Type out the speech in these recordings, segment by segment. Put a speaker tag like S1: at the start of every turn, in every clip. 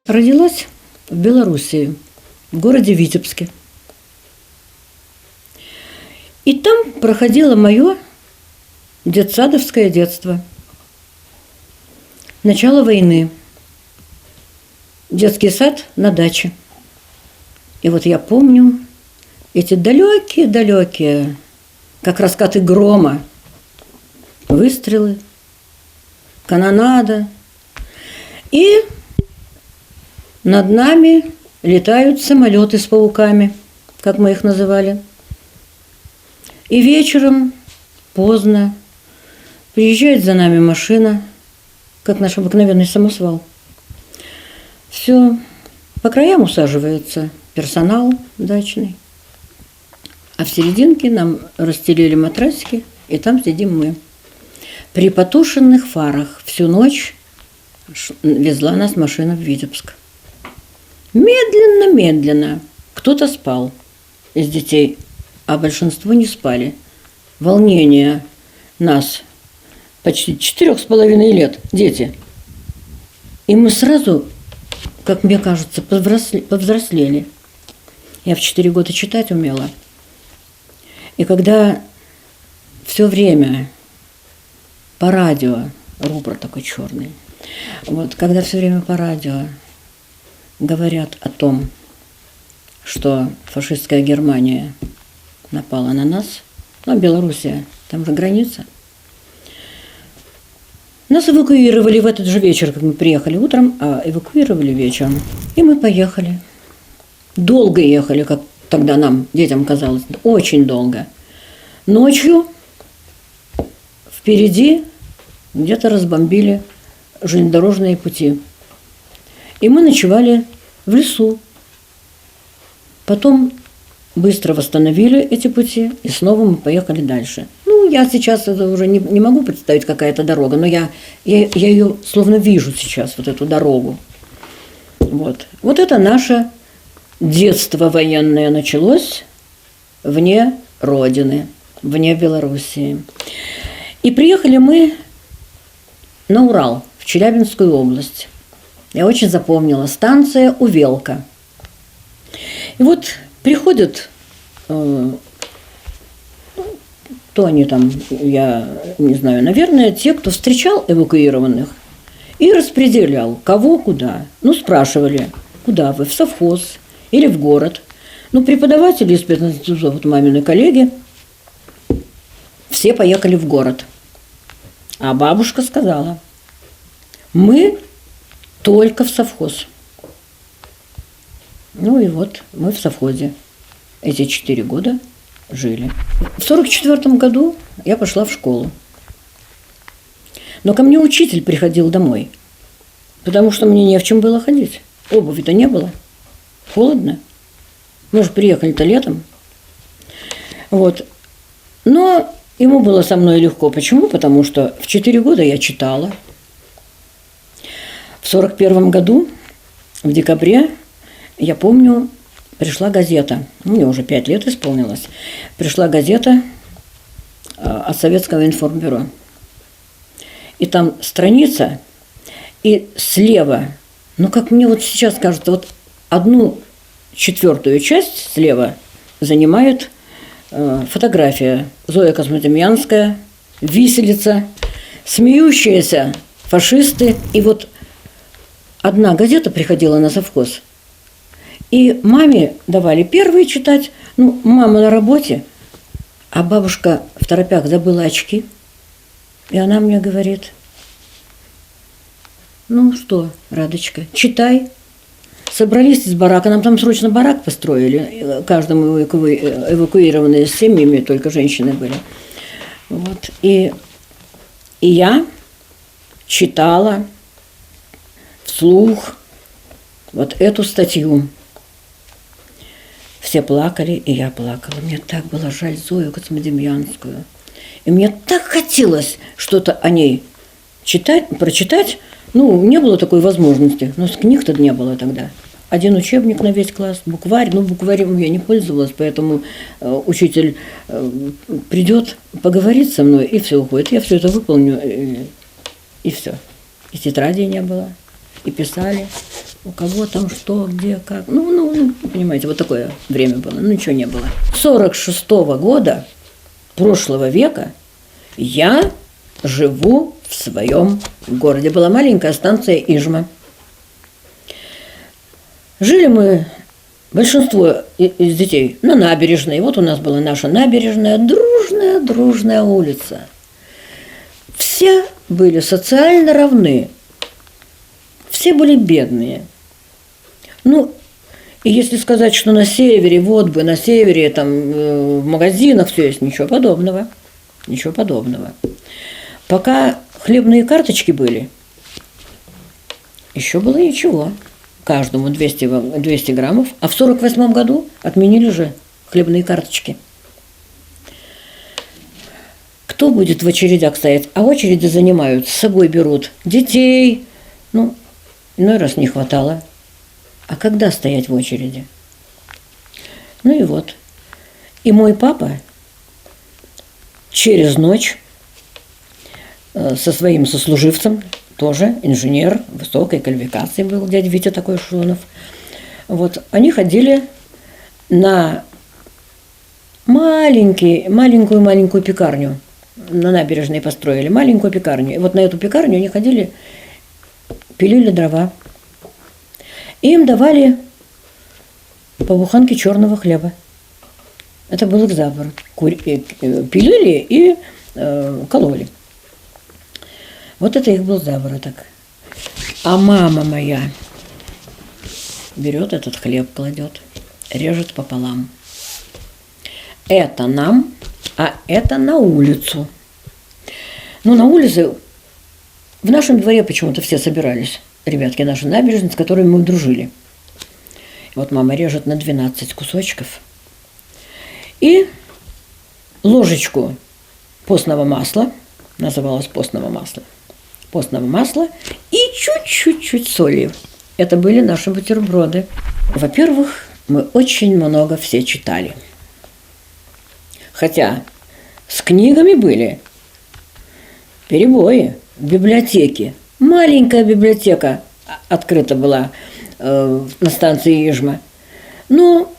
S1: Родилась в Белоруссии, в городе Витебске. И там проходило мое детсадовское детство. Начало войны. Детский сад на даче. И вот я помню эти далекие-далекие, как раскаты грома, выстрелы, канонада. И над нами летают самолеты с пауками, как мы их называли. И вечером, поздно, приезжает за нами машина, как наш обыкновенный самосвал. Все по краям усаживается персонал дачный, а в серединке нам расстелили матрасики, и там сидим мы. При потушенных фарах всю ночь везла нас машина в Витебск. Медленно кто-то спал из детей, а большинство не спали. Волнение нас, почти 4,5 лет, дети. И мы сразу, как мне кажется, повзрослели. Я в 4 года читать умела. И когда все время по радио, рупор такой черный, вот, когда все время по радио говорят о том, что фашистская Германия напала на нас, ну, Белоруссия, там же граница. Нас эвакуировали в этот же вечер, как мы приехали утром, а эвакуировали вечером. И мы поехали. Долго ехали, как тогда нам, детям казалось, очень долго. Ночью впереди где-то разбомбили железнодорожные пути. И мы ночевали в лесу. Потом быстро восстановили эти пути, и снова мы поехали дальше. Ну, я сейчас это уже не могу представить, какая это дорога, но я ее словно вижу сейчас, вот эту дорогу. Вот это наше детство военное началось вне Родины, вне Белоруссии. И приехали мы на Урал, в Челябинскую область. Я очень запомнила, станция Увелка. И вот приходят, то они там, я не знаю, наверное, те, кто встречал эвакуированных и распределял, кого куда. Ну, спрашивали, куда вы, в совхоз или в город. Ну, преподаватели из специнститута, вот мамины коллеги, все поехали в город. А бабушка сказала, мы только в совхоз. Ну и вот мы в совхозе эти 4 года жили. В 1944 году я пошла в школу. Но ко мне учитель приходил домой, потому что мне не в чем было ходить. Обуви-то не было. Холодно. Мы же приехали-то летом. Вот. Но ему было со мной легко. Почему? Потому что в 4 года я читала. В 1941 году, в декабре, я помню, пришла газета, мне уже 5 лет исполнилось, пришла газета от Советского информбюро. И там страница, и слева, ну как мне вот сейчас кажется, вот 1/4 часть слева занимает фотография. Зоя Космодемьянская, виселица, смеющиеся фашисты. И вот одна газета приходила на совхоз. И маме давали первые читать. Ну, мама на работе, а бабушка в торопях забыла очки. И она мне говорит, ну что, Радочка, читай. Собрались из барака, нам там срочно барак построили, каждому эвакуированные с семьями, только женщины были. Вот. И я читала вслух вот эту статью. Все плакали, и я плакала. Мне так было жаль Зою Космодемьянскую. И мне так хотелось что-то о ней прочитать. Ну, не было такой возможности. Но книг-то не было тогда. Один учебник на весь класс, букварь. Ну, букварем я не пользовалась, поэтому учитель придет, поговорит со мной, и все уходит. Я все это выполню, и все. И тетрадей не было, и писали. у кого там что, где, как. Ну, понимаете, вот такое время было, ну ничего не было. С 46-го года прошлого века я живу в своем городе. Была маленькая станция Ижма. Жили мы, большинство из детей, на набережной. Вот у нас была наша набережная, дружная улица. Все были социально равны. Все были бедные. Ну, и если сказать, что на севере, вот бы на севере, там, в магазинах все есть, ничего подобного. Ничего подобного. Пока хлебные карточки были, еще было ничего. Каждому 200 граммов. А в 48-м году отменили же хлебные карточки. Кто будет в очередях стоять? А очереди занимают, с собой берут детей. Ну, иной раз не хватало. А когда стоять в очереди? Ну и вот. И мой папа через ночь со своим сослуживцем, тоже инженер высокой квалификации был, дядя Витя такой Шонов, вот, они ходили на маленькую пекарню. На набережной построили маленькую пекарню. И вот на эту пекарню они ходили, пилили дрова. И им давали по буханке черного хлеба. Это был их заворот. Пилили и кололи. Вот это их был завороток. А мама моя берет этот хлеб, кладет, режет пополам. Это нам, а это на улицу. Ну, на улице в нашем дворе почему-то все собирались. Ребятки наши набережные, с которыми мы дружили. И вот мама режет на 12 кусочков. И ложечку постного масла, называлось постного масла, и чуть-чуть соли. Это были наши бутерброды. Во-первых, мы очень много все читали. Хотя с книгами были перебои в библиотеке. Маленькая библиотека открыта была на станции Ижма. Но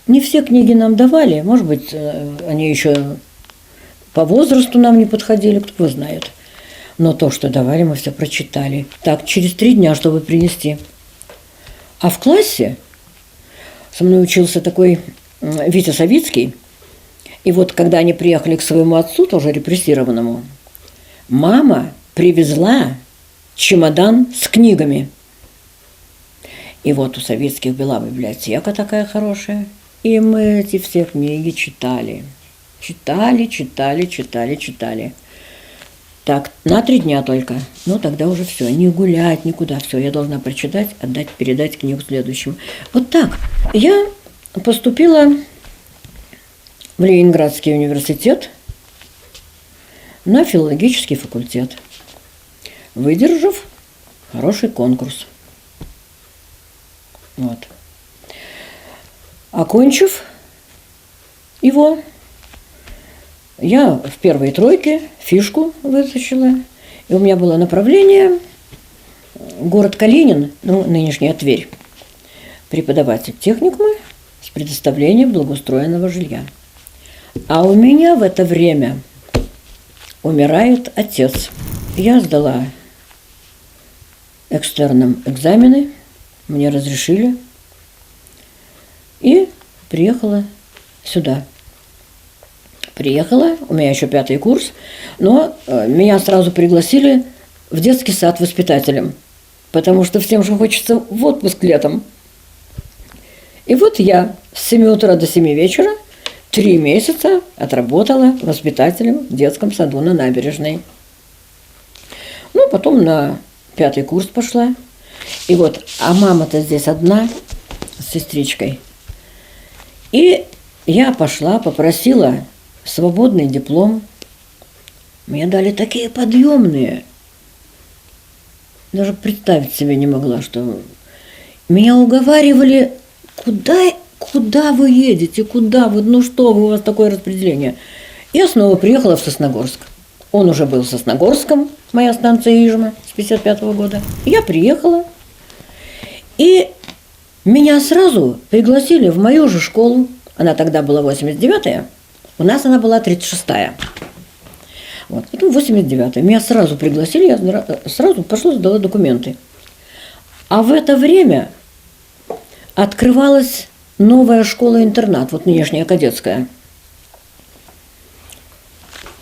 S1: не все книги нам давали. Может быть, они еще по возрасту нам не подходили, кто его знает. Но то, что давали, мы все прочитали. Так, через 3 дня, чтобы принести. А в классе со мной учился такой Витя Савицкий. И вот, когда они приехали к своему отцу, тоже репрессированному, мама привезла чемодан с книгами. И вот у Савицких была библиотека такая хорошая. И мы эти все книги читали. Читали. Так, на 3 дня только. Ну, тогда уже все, не гулять никуда. Все, я должна прочитать, отдать, передать книгу следующему. Вот так. Я поступила в Ленинградский университет на филологический факультет, выдержав хороший конкурс. Вот. Окончив его, я в первой тройке фишку вытащила. И у меня было направление город Калинин, ну, нынешняя Тверь, преподаватель техникума с предоставлением благоустроенного жилья. А у меня в это время умирает отец. Я сдала экстерном экзамены, мне разрешили, и приехала сюда. Приехала, у меня еще 5-й курс, но меня сразу пригласили в детский сад воспитателем, потому что всем же хочется в отпуск летом. И вот я с 7 утра до 7 вечера 3 месяца отработала воспитателем в детском саду на набережной. Ну, потом на 5-й курс пошла. И вот, а мама-то здесь одна с сестричкой. И я пошла, попросила свободный диплом. Мне дали такие подъемные. Даже представить себе не могла, что... Меня уговаривали, куда вы едете, куда вы, ну что вы, у вас такое распределение. Я снова приехала в Сосногорск. Он уже был в Сосногорском, моя станция Ижма, с 55-го года. Я приехала, И меня сразу пригласили в мою же школу. Она тогда была 89-я, у нас она была 36-я. Вот, потом 89-я. Меня сразу пригласили, я сразу пошла, сдала документы. А в это время открывалась новая школа-интернат, вот нынешняя кадетская.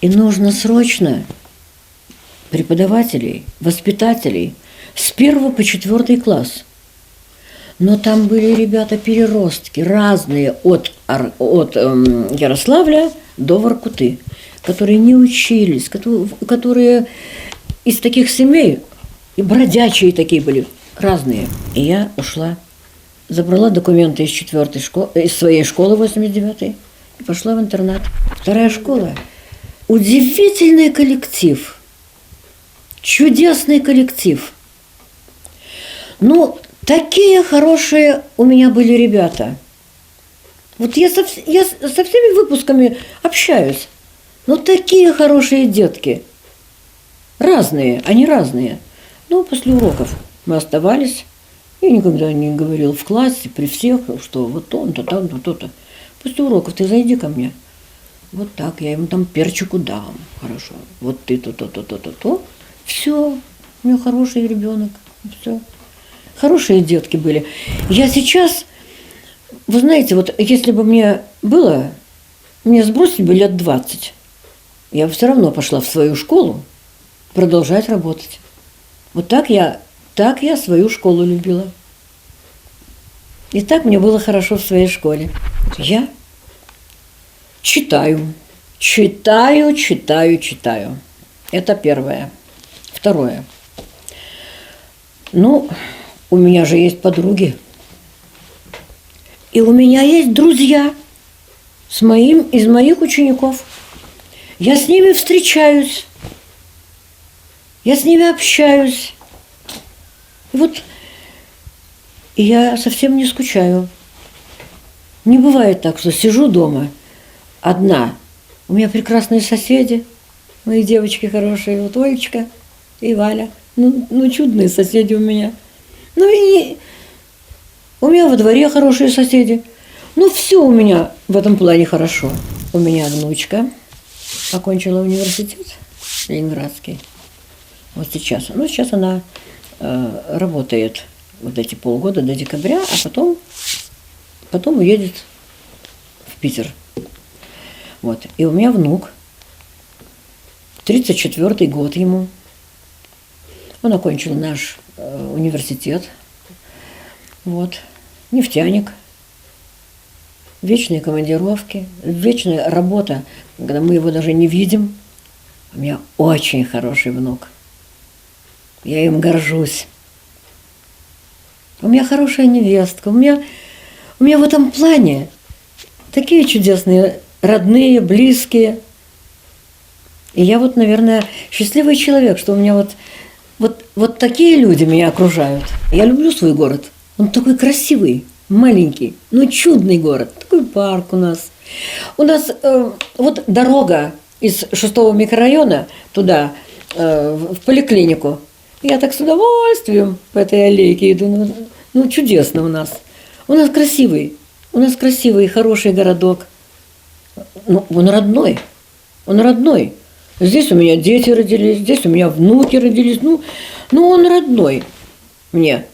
S1: И нужно срочно преподавателей, воспитателей с 1 по 4 класс. Но там были ребята-переростки, разные, от Ярославля до Воркуты, которые не учились, которые из таких семей, и бродячие такие были, разные. И я ушла, забрала документы из 4-й школы, из своей школы 89-й, и пошла в интернат. Вторая школа. Удивительный коллектив, чудесный коллектив. Ну, такие хорошие у меня были ребята. Вот я со всеми выпусками общаюсь. Но такие хорошие детки. Разные, они разные. Но после уроков мы оставались. Я никогда не говорил в классе при всех, что вот он-то, там-то, то-то. После уроков ты зайди ко мне. Вот так, я ему там перчику дам. Хорошо. Вот ты то. Все. У меня хороший ребенок. Все. Хорошие детки были. Я сейчас, вы знаете, вот если бы мне сбросили бы лет 20, я бы все равно пошла в свою школу продолжать работать. Вот так я свою школу любила. И так мне было хорошо в своей школе. Я читаю. Это первое. Второе. Ну, у меня же есть подруги. И у меня есть друзья из моих учеников. Я с ними встречаюсь. Я с ними общаюсь. И вот я совсем не скучаю. Не бывает так, что сижу дома одна. У меня прекрасные соседи, мои девочки хорошие, вот Олечка и Валя. Ну, чудные соседи у меня. Ну и у меня во дворе хорошие соседи. Ну, все у меня в этом плане хорошо. У меня внучка окончила университет ленинградский. Вот сейчас. Ну, сейчас она работает вот эти полгода до декабря, а потом уедет в Питер. Вот. И у меня внук, 34-й год ему. Он окончил наш университет. Вот. Нефтяник. Вечные командировки, вечная работа, когда мы его даже не видим. У меня очень хороший внук. Я им горжусь. У меня хорошая невестка. У меня в этом плане такие чудесные родные, близкие. И я вот, наверное, счастливый человек, что у меня вот такие люди меня окружают. Я люблю свой город. Он такой красивый, маленький, но чудный город. Такой парк у нас. У нас вот дорога из 6-го микрорайона туда, в поликлинику. Я так с удовольствием по этой аллейке иду. Ну, чудесно у нас. У нас красивый, хороший городок. Ну, он родной. Здесь у меня дети родились, здесь у меня внуки родились. Ну, он родной мне.